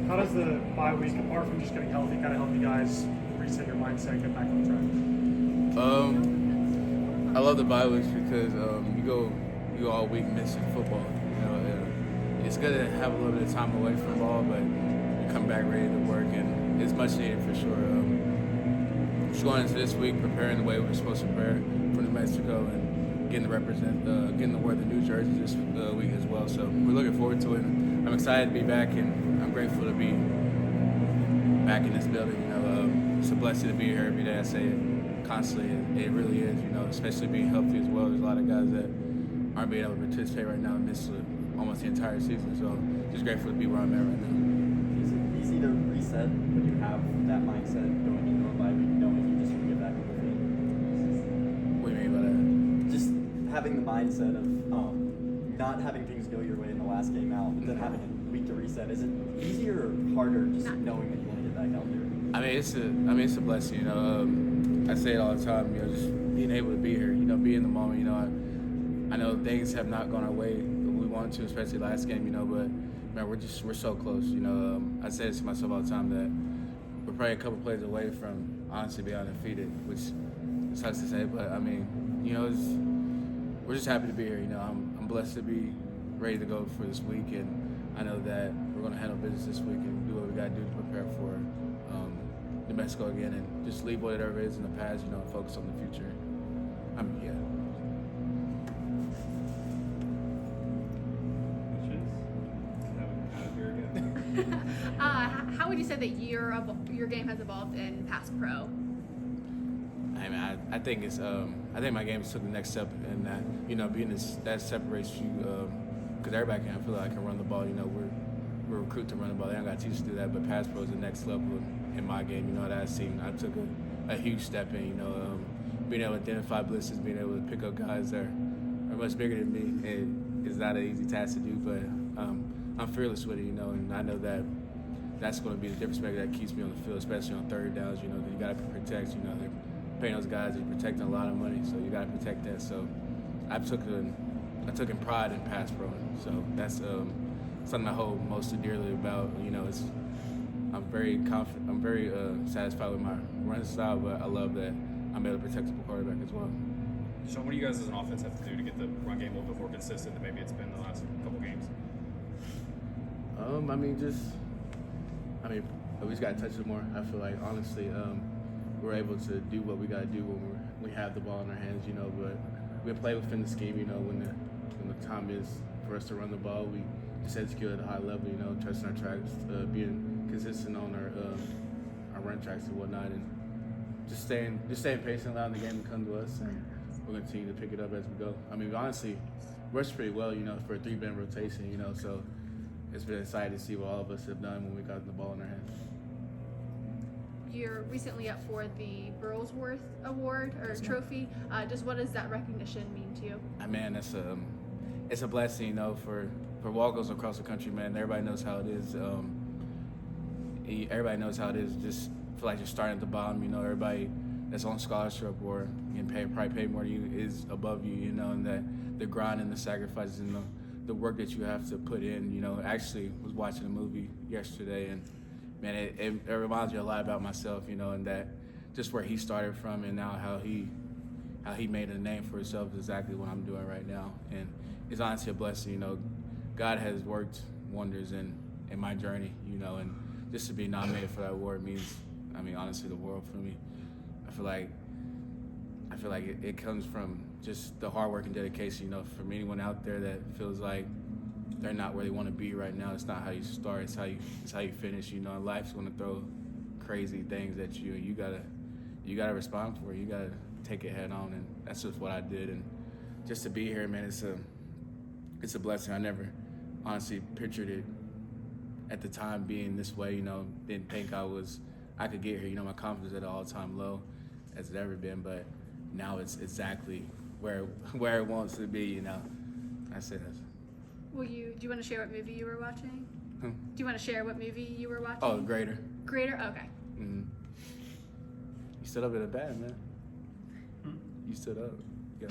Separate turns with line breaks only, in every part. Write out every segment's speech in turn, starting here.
How does the bye week, apart from just getting healthy, kind of help you guys reset your mindset, get back on
I love the bye weeks because you go all week missing football. It's good to have a little bit of time away from ball, but you come back ready to work, and it's much needed for sure. Just going into this week, preparing the way we're supposed to prepare for New Mexico, and getting to wear the new jersey this week as well. So we're looking forward to it. I'm excited to be back, and I'm grateful to be back in this building. It's a blessing to be here every day. I say it constantly. It really is. Especially being healthy as well. There's a lot of guys that aren't being able to participate right now and miss almost the entire season. So just grateful to be where I'm at right now.
Is it easy to reset when you have that mindset going into a bye week, knowing you just want to get back on the field?
What do you mean by that?
Just having the mindset of not having things go your way in the last game out, but then having a week to reset. Is it easier or harder just knowing that you want to get back out there?
It's a blessing. I say it all the time. Just being able to be here. Be in the moment. I know things have not gone our way we wanted to, especially last game. But man, we're so close. I say this to myself all the time that we're probably a couple plays away from honestly being undefeated, which sucks to say. But we're just happy to be here. I'm blessed to be ready to go for this week, and I know that we're going to handle business this week and do what we got to do to prepare for New Mexico again, and just leave whatever is in the past, and focus on the future.
How would you say that your game has evolved in pass pro?
I think my game took the next step in that, being that separates you, because everybody can feel like I can run the ball. We're recruited to run the ball. They don't got to teach us to do that, but pass pro is the next level in my game. That I've seen. I took a huge step in. Being able to identify blitzes, being able to pick up guys that are much bigger than me. It's not an easy task to do, but I'm fearless with it. And I know that that's going to be the difference maker that keeps me on the field, especially on third downs. You got to protect. They're paying those guys. They're protecting a lot of money, so you got to protect that. So I took in pride in pass pro. So that's something I hold most dearly about. I'm very confident. I'm very satisfied with my run style, but I love that I'm able to protect the quarterback as well.
Sean, what do you guys as an offense have to do to get the run game a little bit more consistent than maybe it's been the last couple games?
We just got to touch it more. I feel like, honestly, we're able to do what we got to do when we have the ball in our hands, but we play within the scheme, when the time is for us to run the ball. We just execute at a high level, trusting our tracks, being consistent on our run tracks and whatnot, and just staying patient, allowing the game to come to us, and we'll continue to pick it up as we go. We honestly rushed pretty well, for a 3-man rotation, so it's been exciting to see what all of us have done when we got the ball in our hands.
You're recently up for the Burlsworth Award or trophy. Just what does that recognition mean to you?
It's a blessing, for walk-ons across the country, man. Everybody knows how it is. Everybody knows how it is. Just feel like you're starting at the bottom. Everybody that's on scholarship or probably paid more than you is above you. And that the grind and the sacrifices and the work that you have to put in. Actually was watching a movie yesterday, and man, it reminds me a lot about myself. And that just where he started from, and now how he made a name for himself is exactly what I'm doing right now. And it's honestly a blessing. God has worked wonders in my journey. And just to be nominated for that award means, honestly, the world for me. I feel like it comes from just the hard work and dedication. From anyone out there that feels like they're not where they want to be right now, it's not how you start, it's how you finish. And life's going to throw crazy things at you, and you gotta respond for it. You gotta take it head on, and that's just what I did. And just to be here, man, it's a blessing. I never honestly pictured it at the time being this way. Didn't think I could get here. My confidence at an all-time low as it's ever been, but now it's exactly where it wants to be. That's it.
Do you want to share what movie you were watching? Do you want to share what movie you were watching?
Oh, Greater.
Greater? Okay.
Mm-hmm. You stood up in the bed, man. You stood up.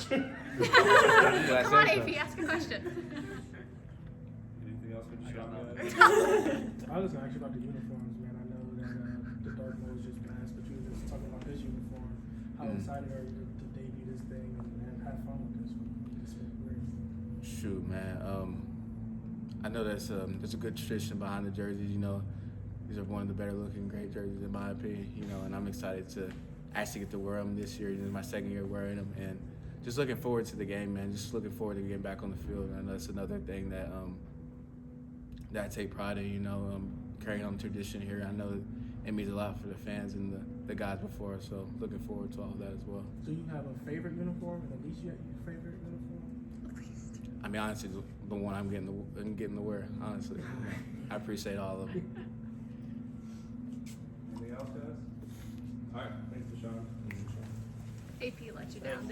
Come on, AP, ask a question.
Anything else?
I don't know.
I was gonna ask you about the uniforms, man. I know that the dark mode just passed, but you were just talking about this uniform. How excited are you to debut this thing and have fun with this one? It's been great.
Shoot, man. I know there's a good tradition behind the jerseys. You know, these are one of the better looking great jerseys in my opinion. You know, and I'm excited to actually get to wear them this year. This is my second year wearing them, and just looking forward to the game, man. Just looking forward to getting back on the field. And I know that's another thing that that I take pride in. You know, carrying on tradition here. I know it means a lot for the fans and the guys before us. So looking forward to all of that as well.
Do you have a favorite uniform? And at least you have your favorite uniform?
I mean, honestly, the one I'm getting to wear. Honestly, I appreciate all of them.
Anything else, guys? All right, thanks, DeSean.
AP let you down.